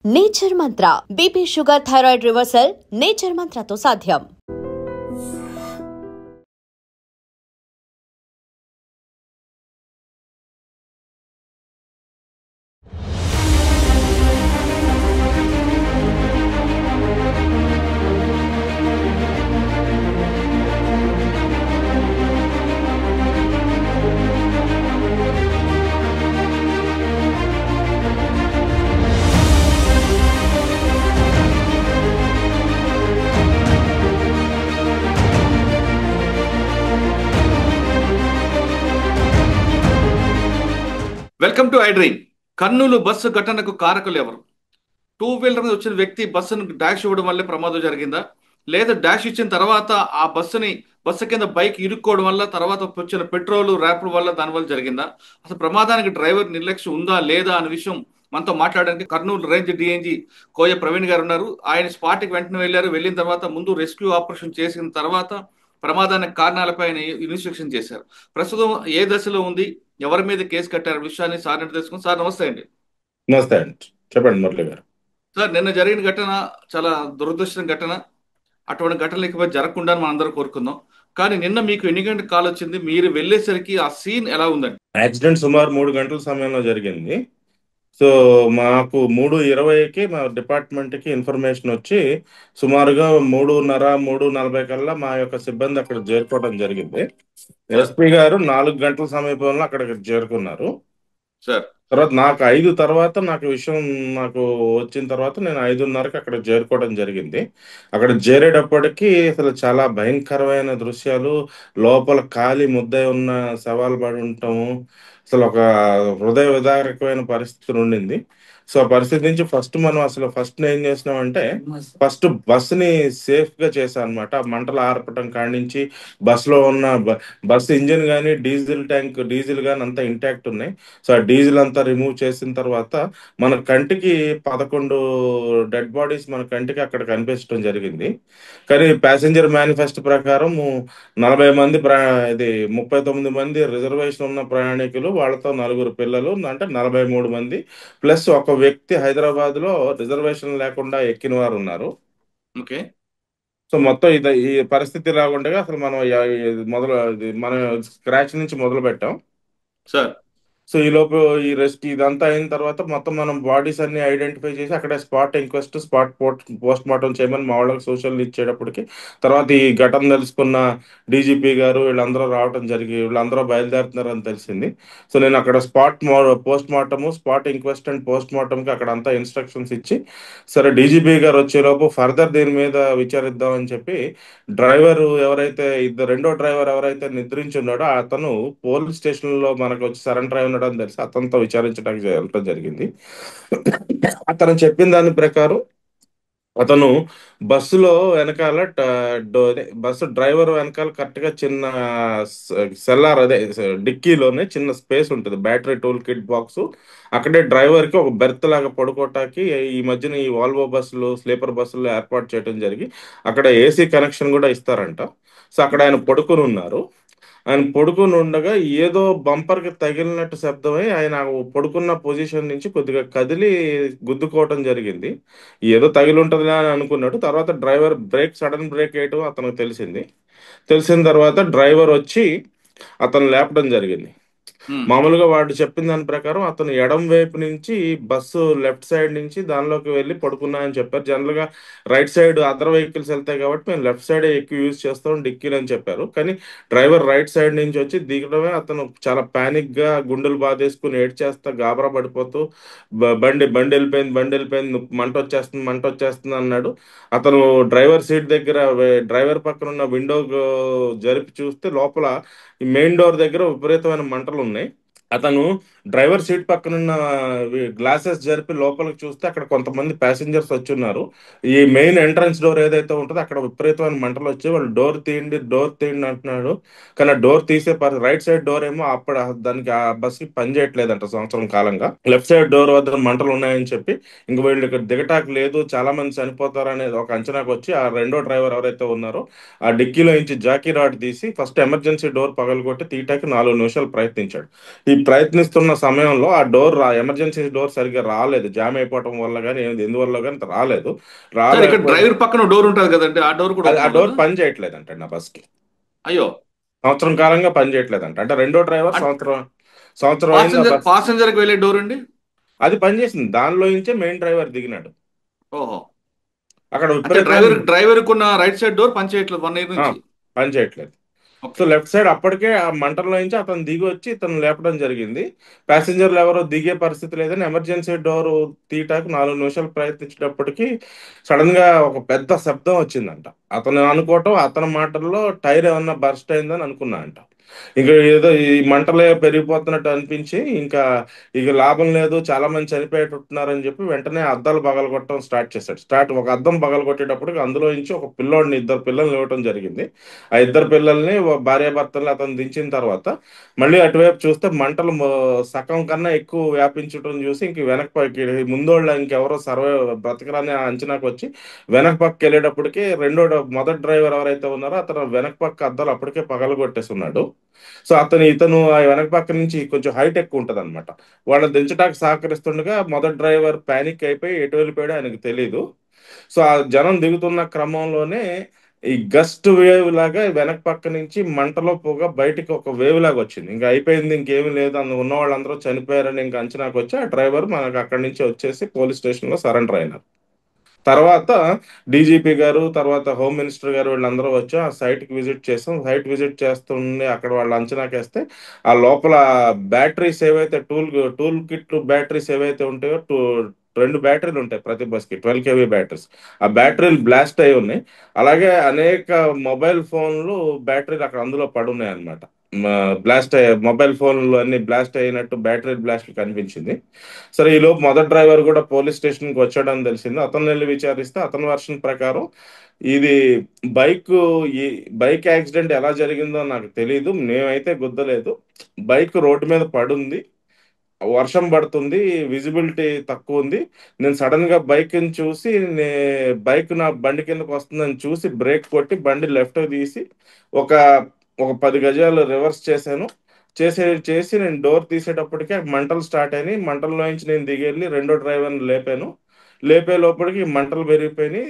Nature Mantra BP sugar thyroid reversal Nature మంత్రతో సాధ్యం. Welcome to iDream. Kurnool bus ఘటనకు కారకులు ఎవరు? టూ వీలర్ మీద వచ్చిన వ్యక్తి బస్సును డాష్ ఇవ్వడం వల్లే ప్రమాదం జరిగిందా, లేదా డాష్ ఇచ్చిన తర్వాత ఆ బస్సు కింద బైక్ ఇరుక్కోవడం వల్ల తర్వాత వచ్చిన పెట్రోల్ ర్యాపిడ్ వల్ల దానివల్ల జరిగిందా? అసలు ప్రమాదానికి డ్రైవర్ నిర్లక్ష్యం ఉందా లేదా అనే విషయం మనతో మాట్లాడడానికి కర్నూలు రేంజ్ డిఐజీ కోయ ప్రవీణ్ గారు ఉన్నారు. ఆయన స్పాట్కి వెంటనే వెళ్ళారు. వెళ్ళిన తర్వాత ముందు రెస్క్యూ ఆపరేషన్ చేసిన తర్వాత ప్రమాదానికి కారణాలపై ఆయన ఇన్వెస్టిగేషన్ చేశారు. ప్రస్తుతం ఏ దశలో ఉంది, ఎవరి మీద కేసు కట్టారు విషయాన్ని సార్ తెలుసుకుని. సార్ నమస్తే అండి. నమస్తే అండి, చెప్పండి మురళి గారు. సార్, నిన్న జరిగిన ఘటన చాలా దురదృష్టం ఘటన. అటువంటి ఘటనలు ఇకపై జరగకుండా మనం అందరూ కోరుకుందాం. కానీ నిన్న మీకు ఎన్ని గంటల కాల్ వచ్చింది? మీరు వెళ్ళేసరికి ఆ సీన్ ఎలా ఉందండి? యాక్సిడెంట్ సుమారు 3 గంటల సమయంలో జరిగింది. సో మాకు 3:20కి మా డిపార్ట్మెంట్కి ఇన్ఫర్మేషన్ వచ్చి సుమారుగా 3:30, 3:40 కల్లా మా యొక్క సిబ్బంది అక్కడ చేరుకోవడం జరిగింది. ఎస్పీ గారు 4 గంటల సమీపంలో అక్కడికి చేరుకున్నారు. సార్, తర్వాత నాకు 5 తర్వాత విషయం వచ్చిన తర్వాత నేను 5:30కి అక్కడ చేరుకోవడం జరిగింది. అక్కడ చేరేటప్పటికి అసలు చాలా భయంకరమైన దృశ్యాలు, లోపల ఖాళీ ముద్ద ఉన్న శవాలు పడి ఉండటము, అసలు ఒక హృదయ విదారకమైన పరిస్థితి ఉండింది. సో ఆ పరిస్థితి నుంచి ఫస్ట్ ఏం చేసినామంటే ఫస్ట్ బస్సుని సేఫ్ గా చేశాను అనమాట. మంటలు ఆర్పటం కాడి నుంచి బస్సులో ఉన్న బస్సు ఇంజిన్ కానీ డీజిల్ కానీ అంతా ఇంటాక్ట్ ఉన్నాయి. సో ఆ డీజిల్ అంతా రిమూవ్ చేసిన తర్వాత మన కంటికి 11 డెడ్ బాడీస్ మన కంటికి అక్కడ కనిపించడం జరిగింది. కానీ ప్యాసింజర్ మేనిఫెస్టో ప్రకారం 40 మంది 39 మంది రిజర్వేషన్ ఉన్న ప్రయాణికులు, వాళ్ళతో 4 పిల్లలు, అంటే 43 మంది ప్లస్ ఒక వ్యక్తి హైదరాబాద్ లో రిజర్వేషన్ లేకుండా ఎక్కిన వారు ఉన్నారు. ఓకే. సో మొత్తం ఈ పరిస్థితి రాకుండా అసలు మనం స్క్రాచ్ నుంచి మొదలు పెట్టాం సార్, సో ఈలోపు ఇదంతా అయిన తర్వాత మొత్తం మనం బాడీస్ అన్ని ఐడెంటిఫై చేసి అక్కడ స్పాట్ ఇంక్వెస్ట్, పోస్ట్ మార్టం చేయమని మా వాళ్ళకి సూచనలు ఇచ్చేటప్పటికి తర్వాత ఈ ఘటన తెలుసుకున్న డీజీపీ గారు వీళ్ళందరూ వీళ్ళందరూ బయలుదేరుతున్నారని తెలిసింది. సో నేను అక్కడ post mortem, spot inquest and post మార్టంకి అక్కడ అంతా ఇన్స్ట్రక్షన్స్ ఇచ్చి, సరే డీజీపీ గారు వచ్చేలోపు ఫర్దర్ దీని మీద విచారిద్దామని చెప్పి రెండో డ్రైవర్ ఎవరైతే నిద్రించి ఉన్నాడో అతను పోలీస్ స్టేషన్ లో మనకు వచ్చి సరెండర్ అయి ఉండడం తెలిసి అతనితో విచారించడానికి వెళ్ళడం జరిగింది. అతను చెప్పిన దాని ప్రకారం అతను బస్సులో వెనకాల బస్సు డ్రైవర్ వెనకాల కరెక్ట్ గా చిన్న సెల్లార్, డిక్కీలోనే చిన్న స్పేస్ ఉంటుంది, బ్యాటరీ టూల్ కిట్ బాక్స్. అక్కడే డ్రైవర్ కి ఒక బెర్త్ లాగా పడుకోవటానికి ఈ మధ్యన ఈ వాల్వో బస్సులు, స్లీపర్ బస్సులు ఏర్పాటు చేయడం జరిగి అక్కడ ఏసీ కనెక్షన్ కూడా ఇస్తారంట. సో అక్కడ ఆయన పడుకుని ఉన్నారు. ఆయన పడుకుని ఉండగా ఏదో బంపర్ కి తగిలినట్టు శబ్దమై ఆయన పడుకున్న పొజిషన్ నుంచి కొద్దిగా కదిలి గుద్దుకోవటం జరిగింది. ఏదో తగిలి ఉంటుందిలే అని అనుకున్నాడు. తర్వాత డ్రైవర్ సడన్ బ్రేక్ వేయటం అతనికి తెలిసిన తర్వాత డ్రైవర్ వచ్చి అతను లేపడం జరిగింది. మామూలుగా వాడు చెప్పిన దాని ప్రకారం అతను ఎడం వైపు నుంచి బస్సు లెఫ్ట్ సైడ్ నుంచి దానిలోకి వెళ్ళి పడుకున్నాయని చెప్పారు. జనరల్ గా రైట్ సైడ్ అదర్ వెహికల్స్ వెళ్తాయి కాబట్టి మేము లెఫ్ట్ సైడ్ ఎక్కువ యూజ్ చేస్తాం డిక్కీలు అని చెప్పారు. కానీ డ్రైవర్ రైట్ సైడ్ నుంచి వచ్చి దిగడమే అతను చాలా పానిక్ గా గుండెలు బాధేసుకుని ఏడ్చేస్తా గాబరా పడిపోతూ బండి వెళ్ళిపోయింది, మంట వచ్చేస్తుంది అన్నాడు. అతను డ్రైవర్ సీట్ దగ్గర డ్రైవర్ పక్కన ఉన్న విండో జరిపి చూస్తే లోపల ఈ మెయిన్ డోర్ దగ్గర విపరీతమైన మంటలు ఉన్నాయి. అతను డ్రైవర్ సీట్ పక్కనున్న గ్లాసెస్ జరిపి లోపలికి చూస్తే అక్కడ కొంతమంది ప్యాసింజర్స్ వచ్చి ఉన్నారు. ఈ మెయిన్ ఎంట్రన్స్ డోర్ ఏదైతే ఉంటుందో అక్కడ విపరీతమైన మంటలు వచ్చి వాళ్ళు డోర్ తీయండి అంటున్నాడు. కానీ ఆ డోర్ తీసే రైట్ సైడ్ డోర్ ఏమో దానికి ఆ బస్ కి పని చేయట్లేదంట సంవత్సరం కాలంగా. లెఫ్ట్ సైడ్ డోర్ వద్ద మంటలు ఉన్నాయని చెప్పి ఇంక వీళ్ళు ఇక్కడ దిగటాకు లేదు, చాలా మంది చనిపోతారనేది ఒక అంచనాకు వచ్చి ఆ రెండో డ్రైవర్ ఎవరైతే ఉన్నారో ఆ డిక్కీలో నుంచి జాకీ రాడ్ తీసి ఫస్ట్ ఎమర్జెన్సీ డోర్ పగలగొట్టి తీయటానికి 4 నిమిషాలు ప్రయత్నించాడు. ఈ ప్రయత్నిస్తున్న సమయంలో ఆ ఎమర్జెన్సీ డోర్ సరిగ్గా రాలేదు, జామ్ అయిపోవటం వల్ల కానీ ఎందువల్ల కానీ రాలేదు. సార్ ఇక్కడ రాలేకపోయి డ్రైవర్ పక్కన డోర్ ఉంటుంది కదండి, ఆ డోర్ కూడా ఆ ఓపెన్ డోర్ అవ్వలేదా? పని చేయట్లేదంట నా బస్కి. అయ్యో. సంవత్సరం కాలంగా పని చేయట్లేదంట. అంటే రెండో డ్రైవర్ సంవత్సరం సంవత్సరం అయింది ఆ బస్. పాసెంజర్కి వెళ్ళే డోర్ అండి? అది పనిచేసింది, దానిలో నుంచే మెయిన్ డ్రైవర్ దిగినాడు. ఓహో. అక్కడ అంటే విపరీతమైన డ్రైవర్ కున్న రైట్ సైడ్ డోర్ పని చేయట్లేదు 1 ఇయర్ ఆ, నుంచి. పని చేయట్లేదు. So okay. లెఫ్ట్ సైడ్ అప్పటికే ఆ మంటల్లో నుంచి అతను దిగి వచ్చి ఇతను లేపడం జరిగింది. ప్యాసింజర్లు ఎవరో దిగే పరిస్థితి లేదని ఎమర్జెన్సీ డోర్ తీయటానికి 4 నిమిషాలు ప్రయత్నించేటప్పటికి సడన్ గా ఒక పెద్ద శబ్దం వచ్చిందంట. అతను అనుకోవటం, అతని మాటల్లో టైర్ ఏమన్నా బర్స్ట్ అయిందని అనుకున్నా అంట. ఇంకా ఏదో ఈ మంటలే పెరిగిపోతున్నట్టు అనిపించి ఇంకా ఇక లాభం లేదు, చాలా మంది చనిపోయేటట్టున్నారని చెప్పి వెంటనే అద్దాలు పగలగొట్టడం స్టార్ట్ చేశాడు. ఒక అద్దం పగలగొట్టేటప్పటికి అందులో నుంచి ఒక పిల్లోడిని, 2 పిల్లల్ని ఇవ్వడం జరిగింది. ఆ 2 పిల్లల్ని భార్యాభర్తలు అతను దించిన తర్వాత మళ్ళీ అటువైపు చూస్తే మంటలు సగం కన్నా ఎక్కువ వ్యాపించడం చూసి ఇంక వెనక పక్కకి ముందోళ్ళ ఇంకెవరో బ్రతకరాని అంచనాకు వచ్చి వెనక పక్కకి వెళ్ళేటప్పటికి మొదటి డ్రైవర్ ఎవరైతే ఉన్నారో అతను వెనక పక్క అద్దాలు అప్పటికే పగలగొట్టేసి ఉన్నాడు. సో ఇతను ఆ వెనక పక్క నుంచి కొంచెం హైట్ ఎక్కువ ఉంటది అనమాట. వాళ్ళని దించడానికి సహకరిస్తుండగా మొదటి డ్రైవర్ పానిక్ అయిపోయి ఎటు వెళ్ళిపోయాడో ఆయనకు తెలియదు. సో ఆ జనం దిగుతున్న క్రమంలోనే ఈ గస్ట్ వేవ్ లాగా వెనక పక్క నుంచి మంటలో పొగ బయటికి ఒక వేవ్ లాగా వచ్చింది. ఇంకా అయిపోయింది, ఇంకేమీ లేదు, ఉన్న వాళ్ళందరూ చనిపోయారని ఇంకా అంచనాకు వచ్చి ఆ డ్రైవర్ మనకు అక్కడి నుంచి వచ్చేసి పోలీస్ స్టేషన్ లో సరెండర్ అయినారు. తర్వాత డీజీపీ గారు, తర్వాత హోమ్ మినిస్టర్ గారు వీళ్ళందరూ వచ్చి ఆ సైట్ కి విజిట్ చేసాం. సైట్ విజిట్ చేస్తుండే అక్కడ వాళ్ళు అంచనాకేస్తే ఆ లోపల బ్యాటరీస్ ఏవైతే టూల్ కిట్ బ్యాటరీస్ ఏవైతే ఉంటాయో 2 బ్యాటరీలు ఉంటాయి ప్రతి బస్ కి, 12 kV బ్యాటరీస్. ఆ బ్యాటరీలు బ్లాస్ట్ అయి ఉన్నాయి. అలాగే అనేక మొబైల్ ఫోన్లు బ్యాటరీలు అక్కడ అందులో పడున్నాయి అనమాట. బ్లాస్ట్ అయ్యే మొబైల్ ఫోన్లు అన్ని బ్లాస్ట్ అయినట్టు బ్యాటరీ బ్లాస్ట్ కనిపించింది. సరే ఈలోపు మొదటి డ్రైవర్ కూడా పోలీస్ స్టేషన్ కి వచ్చాడని తెలిసింది. అతను వెళ్ళి విచారిస్తే అతని వర్షన్ ప్రకారం ఇది బైక్ ఈ బైక్ యాక్సిడెంట్ ఎలా జరిగిందో నాకు తెలియదు, మేమైతే గుద్దలేదు, బైక్ రోడ్డు మీద పడుంది, వర్షం పడుతుంది, విజిబిలిటీ తక్కువ ఉంది, నేను సడన్ గా బైక్ చూసి బైక్ నా బండి కిందకు వస్తుందని చూసి బ్రేక్ కొట్టి బండి లెఫ్ట్ తీసి ఒక ఒక 10 గజాలు రివర్స్ చేశాను. చేసి నేను డోర్ తీసేటప్పటికే మంటలు స్టార్ట్ అయినాయి. మంటల్లో నుంచి నేను దిగెళ్ళి రెండో డ్రైవర్ని లేపాను. లేపే లోపలికి మంటలు పెరిగిపోయినాయి.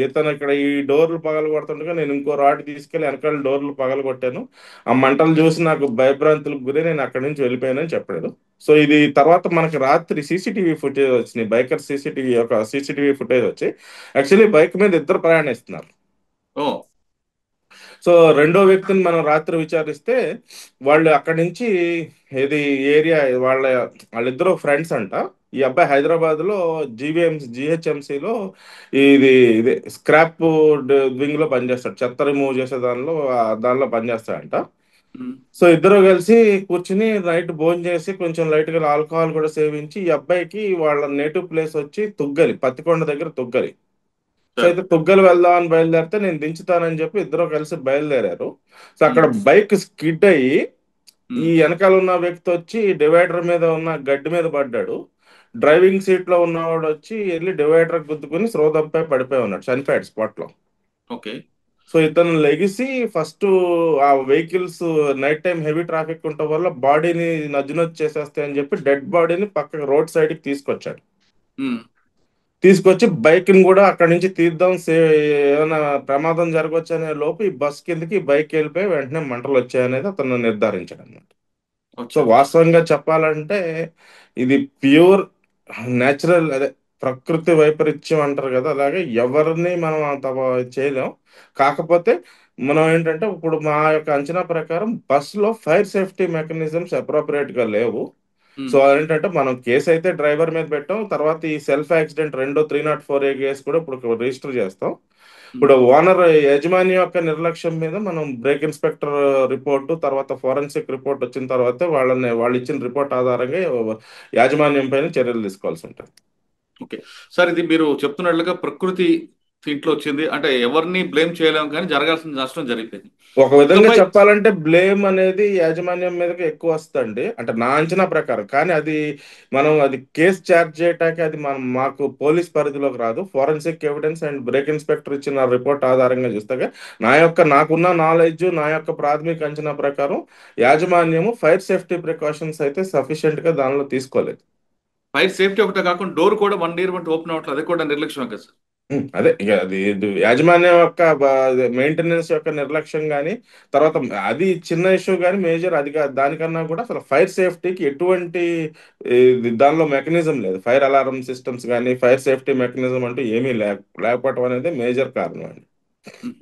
ఇతను ఇక్కడ ఈ డోర్లు పగల కొడుతుండగా నేను ఇంకో రాడ్ తీసుకెళ్లి వెనకాల డోర్లు పగల కొట్టాను. ఆ మంటలు చూసి నాకు భయభ్రాంతులకు గురి నేను అక్కడి నుంచి వెళ్ళిపోయానని చెప్పాడు. సో ఇది తర్వాత మనకి రాత్రి సీసీటీవీ ఫుటేజ్ వచ్చినాయి, బైకర్ సీసీటీవీ ఫుటేజ్ వచ్చి యాక్చువల్లీ బైక్ మీద ఇద్దరు ప్రయాణిస్తున్నారు. ఓ. సో రెండో వ్యక్తిని మనం రాత్రి విచారిస్తే వాళ్ళు అక్కడి నుంచి ఏది ఏరియా వాళ్ళిద్దరూ ఫ్రెండ్స్ అంట. ఈ అబ్బాయి హైదరాబాద్ లో జిహెచ్ఎంసిలో ఇది ఇదే స్క్రాప్ వింగ్ లో పనిచేస్తాడు, చెత్త రిమూవ్ చేసే దానిలో పనిచేస్తాడంట. ఉమ్. సో ఇద్దరు కలిసి కూర్చుని నైట్ భోజనం చేసి కొంచెం లైట్ గా ఆల్కహాల్ కూడా సేవించి ఈ అబ్బాయికి వాళ్ళ నేటివ్ ప్లేస్ వచ్చి తుగ్గలి, పత్తికొండ దగ్గర తుగ్గలి. So sir. అయితే తుగ్గలు వెళ్దామని బయలుదేరితే నేను దించుతానని చెప్పి ఇద్దరు కలిసి బయలుదేరారు. సో అక్కడ ఉమ్. బైక్ స్కిడ్ అయ్యి ఈ ఉమ్. వెనకాల ఉన్న వ్యక్తి వచ్చి డివైడర్ మీద ఉన్న గడ్డి మీద పడ్డాడు. డ్రైవింగ్ సీట్ లో ఉన్నవాడు వచ్చి వెళ్ళి డివైడర్ గుద్దుకుని శ్రోతపై పడిపోయి ఉన్నాడు, చనిపోయాడు స్పాట్ లో. ఓకే. సో ఇతను లెగిసి ఫస్ట్ ఆ vehicles night time heavy traffic ఉండటం వల్ల బాడీని నజ్జు చేసేస్తాయని చెప్పి డెడ్ బాడీని పక్క రోడ్ సైడ్ కి తీసుకొచ్చాడు. ఉమ్. తీసుకొచ్చి బైక్ ని కూడా అక్కడి నుంచి తీద్దాం, ఏమైనా ప్రమాదం జరగవచ్చు అనే లోపు ఈ బస్ కిందకి ఈ బైక్ వెళ్ళిపోయి వెంటనే మంటలు వచ్చాయనేది అతను నిర్ధారించాడు అనమాట. సో అచ్చా. వాస్తవంగా చెప్పాలంటే ఇది ప్యూర్ నేచురల్, అదే ప్రకృతి వైపరీత్యం అంటారు కదా, అలాగే ఎవరిని మనం అంత చేయలేం. కాకపోతే మనం ఏంటంటే ఇప్పుడు మా యొక్క అంచనా ప్రకారం బస్ లో ఫైర్ సేఫ్టీ మెకానిజమ్స్ అప్రోప్రియేట్ గా లేవు. సో ఉమ్. అదేంటంటే మనం కేసు అయితే డ్రైవర్ మీద పెట్టాం, తర్వాత ఈ సెల్ఫ్ యాక్సిడెంట్ 304A కేసు కూడా ఇప్పుడు రిజిస్టర్ చేస్తాం. ఉమ్. ఇప్పుడు ఓనర్ యజమాని యొక్క నిర్లక్ష్యం మీద మనం బ్రేక్ ఇన్స్పెక్టర్ రిపోర్టు, తర్వాత ఫోరెన్సిక్ రిపోర్ట్ వచ్చిన తర్వాత వాళ్ళు ఇచ్చిన రిపోర్ట్ ఆధారంగా యాజమాన్యం పైన చర్యలు తీసుకోవాల్సి ఉంటుంది. ఓకే సార్, ఇది మీరు చెప్తున్నట్లుగా ప్రకృతి ఇంట్లో వచ్చింది అంటే ఎవరిని బ్లేమ్ చేయలేము, కానీ జరగాల్సిన నష్టం జరిగిపోయింది. ఒక విధంగా ఇకపై చెప్పాలంటే బ్లేమ్ అనేది యాజమాన్యం మీదకి ఎక్కువ వస్తుంది అంటే నా అంచనా ప్రకారం. కానీ అది మనం అది కేసు ఛార్జ్ చేయటానికి అది మాకు పోలీస్ పరిధిలోకి రాదు. Forensic evidence and brake inspector ఇచ్చిన రిపోర్ట్ ఆధారంగా చూస్తే నాకున్న నాలెడ్జ్, నా యొక్క ప్రాథమిక అంచనా ప్రకారం యాజమాన్యము ఫైర్ సేఫ్టీ ప్రికాషన్స్ అయితే సఫిషియెంట్ గా దానిలో తీసుకోలేదు. ఫైర్ సేఫ్టీ ఒకటే కాకుండా డోర్ కూడా 1 ఇయర్ బట్టి ఓపెన్ అవ్వట్లేదు, అది కూడా నిర్లక్ష్యం కదా సార్. అదే ఇక అది ఇది యాజమాన్యం యొక్క మెయింటెనెన్స్ యొక్క నిర్లక్ష్యం కానీ, తర్వాత అది చిన్న ఇష్యూ కానీ మేజర్ అది దానికన్నా కూడా అసలు ఫైర్ సేఫ్టీకి ఎటువంటి దానిలో మెకానిజం లేదు. ఫైర్ అలారం సిస్టమ్స్ కానీ ఫైర్ సేఫ్టీ మెకానిజం అంటూ ఏమీ లేకపోవడం అనేది మేజర్ కారణం అండి. ఉమ్.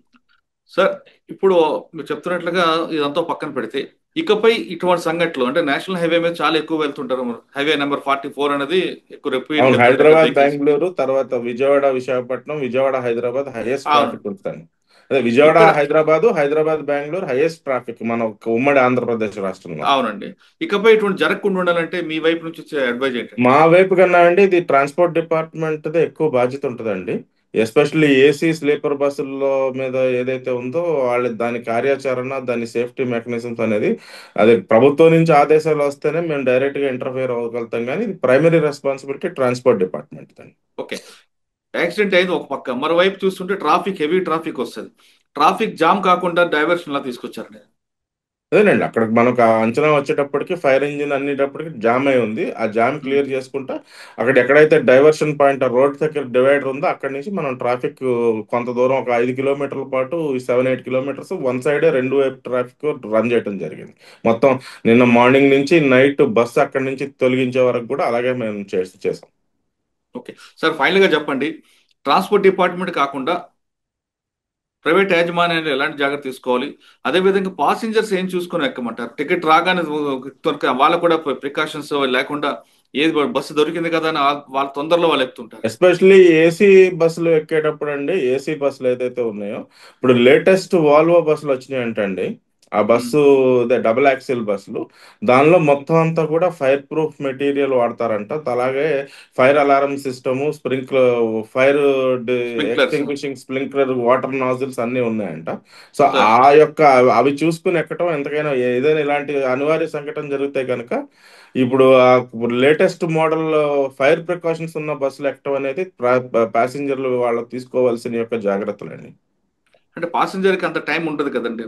సార్, ఇప్పుడు మీరు చెప్తున్నట్లుగా ఇదంతా పక్కన పెడితే, ఇకపై ఇటువంటి సంఘటనలు అంటే నేషనల్ హైవే మీద చాలా ఎక్కువ వెళ్తుంటారు. హైవే నెంబర్ 44 అనేది ఎక్కువ రిపీట్ అవును, వెళ్తుంటాయి పెద్ద హైదరాబాద్ వెహికల్స్. బెంగళూరు తర్వాత విజయవాడ విశాఖపట్నం, విజయవాడ హైదరాబాద్ హైయెస్ట్ అవును. ట్రాఫిక్ ఉంటుంది. అదే విజయవాడ ఇక్కడ హైదరాబాద్, హైదరాబాద్ బెంగళూరు హైయెస్ట్ ట్రాఫిక్ మన ఉమ్మడి ఆంధ్రప్రదేశ్ రాష్ట్రంలో. అవునండి. ఇకపై ఇటువంటి జరగకుండా ఉండాలంటే మీ వైపు నుంచి వచ్చే అడ్వైజ్ ఏంటండి? మా వైపు కన్నా అండి ఇది ట్రాన్స్పోర్ట్ డిపార్ట్మెంట్ ఎక్కువ బాధ్యత ఉంటుందండి. ఎస్పెషల్లీ ఏసీ స్లీపర్ బస్సుల్లో మీద ఏదైతే ఉందో వాళ్ళ దాని కార్యాచరణ, దాని సేఫ్టీ మెకానిజమ్స్ అనేది అది ప్రభుత్వం నుంచి ఆదేశాలు వస్తేనే మేము డైరెక్ట్ గా ఇంటర్ఫియర్ అవ్వగలుగుతాం. కానీ ఇది ప్రైమరీ రెస్పాన్సిబిలిటీ ట్రాన్స్పోర్ట్ డిపార్ట్మెంట్ అండి. ఓకే. యాక్సిడెంట్ అయింది ఒక పక్క, మరోవైపు చూస్తుంటే ట్రాఫిక్, హెవీ ట్రాఫిక్ వస్తుంది. ట్రాఫిక్ జామ్ కాకుండా డైవర్షన్ లా తీసుకొచ్చారండి. అదేనండి, అక్కడ మనకు ఆ అంచనా వచ్చేటప్పటికి ఫైర్ ఇంజిన్ అన్నిటప్పటికి జామ్ అయి ఉంది. ఆ జామ్ ఉమ్. క్లియర్ చేసుకుంటా అక్కడ ఎక్కడైతే డైవర్షన్ పాయింట్ రోడ్ దగ్గర డివైడర్ ఉందో అక్కడి నుంచి మనం ట్రాఫిక్ కొంత దూరం ఒక 5 కిలోమీటర్ల పాటు 7-8 కిలోమీటర్స్ వన్ సైడే రెండు వైపు ట్రాఫిక్ రన్ చేయడం జరిగింది. మొత్తం నిన్న మార్నింగ్ నుంచి నైట్ బస్సు అక్కడి నుంచి తొలగించే వరకు కూడా అలాగే మేము చేసాం. ఓకే సార్, ఫైనల్ గా చెప్పండి, ట్రాన్స్పోర్ట్ డిపార్ట్మెంట్ కాకుండా ప్రైవేట్ యాజమాన్యాలు ఎలాంటి జాగ్రత్త తీసుకోవాలి? అదేవిధంగా పాసింజర్స్ ఏం చూసుకొని ఎక్కమంటారు? టికెట్ రాగానే వాళ్ళకు కూడా ప్రికాషన్స్ లేకుండా ఏది బస్సు దొరికింది కదా అని వాళ్ళ తొందరలో వాళ్ళు ఎక్కుతుంటారు. ఎస్పెషల్లీ ఏసీ బస్సులు ఎక్కేటప్పుడు అండి, ఏసీ బస్సులు ఏదైతే ఉన్నాయో ఇప్పుడు లేటెస్ట్ వాల్వో బస్సులు వచ్చినాయి అంటండి. ఆ ఉమ్. బస్సు డబుల్ యాక్సిల్ బస్సులు, దానిలో మొత్తం అంతా కూడా ఫైర్ ప్రూఫ్ మెటీరియల్ వాడతారంట. అలాగే fire alarm system, fire sprinklers. Extinguishing sprinkler, water nozzles అన్నీ ఉన్నాయంట. సో సార్, ఆ యొక్క అవి చూసుకుని ఎక్కటం, ఎంతకైనా ఏదైనా ఇలాంటి అనివార్య సంఘటన జరిగితే కనుక ఇప్పుడు లేటెస్ట్ మోడల్ ఫైర్ ప్రికాషన్స్ ఉన్న బస్సులు ఎక్కడం అనేది ప్యాసింజర్లు వాళ్ళు తీసుకోవాల్సిన యొక్క జాగ్రత్తలండి. అంటే పాసింజర్ కి అంత టైం ఉండదు కదండి.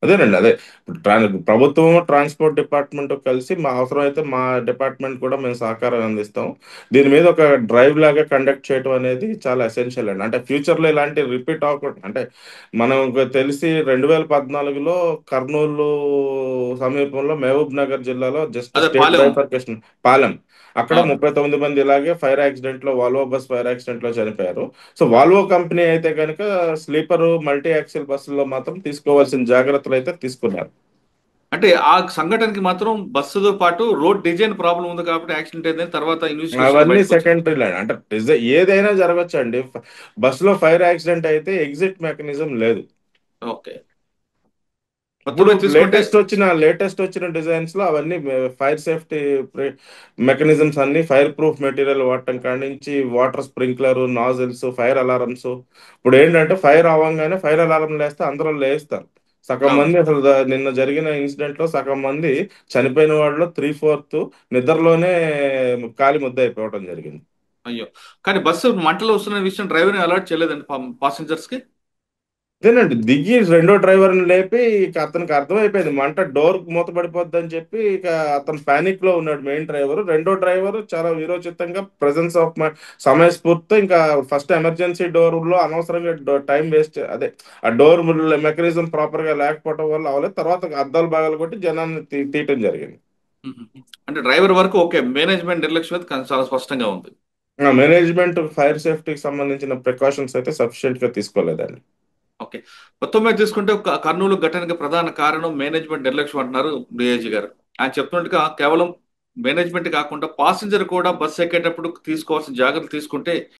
అదేనండి, అదే ఇప్పుడు ప్రభుత్వం ట్రాన్స్పోర్ట్ డిపార్ట్మెంట్ కలిసి మా అవసరం అయితే మా డిపార్ట్మెంట్ కూడా మేము సహకారం అందిస్తాం. దీని మీద ఒక డ్రైవ్ లాగా కండక్ట్ చేయడం అనేది చాలా ఎసెన్షియల్ అండి. అంటే ఫ్యూచర్లో ఇలాంటి రిపీట్ అవ్వకూడదు. అంటే మనకు తెలిసి 2014లో కర్నూలు సమీపంలో మహబూబ్ నగర్ జిల్లాలో జస్ట్ అదే స్టేట్ పాలెం. బైఫర్కేషన్ పాలెం, అక్కడ అవును. 39 ఇలాగే ఫైర్ యాక్సిడెంట్ లో, వాల్వో బస్ ఫైర్ యాక్సిడెంట్ లో చనిపోయారు. సో వాల్వో కంపెనీ అయితే కనుక స్లీపర్ మల్టీ యాక్సిల్ బస్సుల్లో మాత్రం తీసుకోవాల్సిన జాగ్రత్తలు అయితే తీసుకున్నారు. అంటే ఆ సంఘటనకి మాత్రం బస్సుతో పాటు రోడ్ డిజైన్ ప్రాబ్లం ఉంది కాబట్టి యాక్సిడెంట్ అయిందని తర్వాత ఇన్వెస్టిగేషన్ లో అవన్నీ బయటకు వచ్చింది. సెకండరీ లైన్ అంటే ఏదైనా జరగచ్చు అండి. బస్సులో ఫైర్ యాక్సిడెంట్ అయితే ఎగ్జిట్ మెకానిజం లేదు. ఓకే. మొత్తం ఇప్పుడు మీద తీసుకుంటే లేటెస్ట్ వచ్చిన డిజైన్స్ లో అవన్నీ ఫైర్ సేఫ్టీ మెకానిజమ్స్ అన్ని ఫైర్ ప్రూఫ్ మెటీరియల్ వాడటం కాడి నుంచి water sprinkler, nozzles, fire alarms. ఇప్పుడు ఏంటంటే ఫైర్ అవ్వగానే ఫైర్ అలారం లేస్తే అందరూ లేస్తారు. సగం అవును. మంది అసలు నిన్న జరిగిన ఇన్సిడెంట్ లో సగం మంది చనిపోయిన వాళ్ళు 3/4 నిద్రలోనే కాలి ముద్ద అయిపోవడం జరిగింది. అయ్యో. కానీ బస్సు మంటలు వస్తున్న విషయం డ్రైవర్ అలర్ట్ చేయలేదండి పాసింజర్స్ కి? అదేనండి, దిగి రెండో డ్రైవర్ని లేపి ఇక అతనికి అర్థమైపోయింది మంట డోర్ మూతపడిపోద్ది అని చెప్పి ఇక అతను పానిక్ లో ఉన్నాడు మెయిన్ డ్రైవర్. రెండో డ్రైవర్ చాలా వీరోచితంగా ప్రెసెన్స్ ఆఫ్ సమయస్ఫూర్తితో ఇంకా ఫస్ట్ ఎమర్జెన్సీ డోర్ లో అనవసరంగా టైం వేస్ట్, అదే ఆ డోర్ మెకానిజం ప్రాపర్ గా లేకపోవడం వల్ల అవ్వలేదు. తర్వాత అద్దాలు బాగాలు కొట్టి జనాన్ని తీయటం జరిగింది. మ్మ్. అంటే డ్రైవర్ వరకు ఓకే, మేనేజ్మెంట్ నిర్లక్ష్యం అయితే చాలా స్పష్టంగా ఉంది. మేనేజ్మెంట్ ఫైర్ సేఫ్టీకి సంబంధించిన ప్రికాషన్స్ అయితే సఫిషియెంట్ గా తీసుకోలేదండి. ఓకే. మొత్తం మీద తీసుకుంటే కర్నూలు ఘటనకి ప్రధాన కారణం మేనేజ్మెంట్ నిర్లక్ష్యం అంటున్నారు డిఐజీ గారు. ఆయన చెప్తున్నట్టుగా కేవలం మేనేజ్మెంట్ కాకుండా పాసింజర్ కూడా బస్సు ఎక్కేటప్పుడు తీసుకోవాల్సిన జాగ్రత్తలు తీసుకుంటే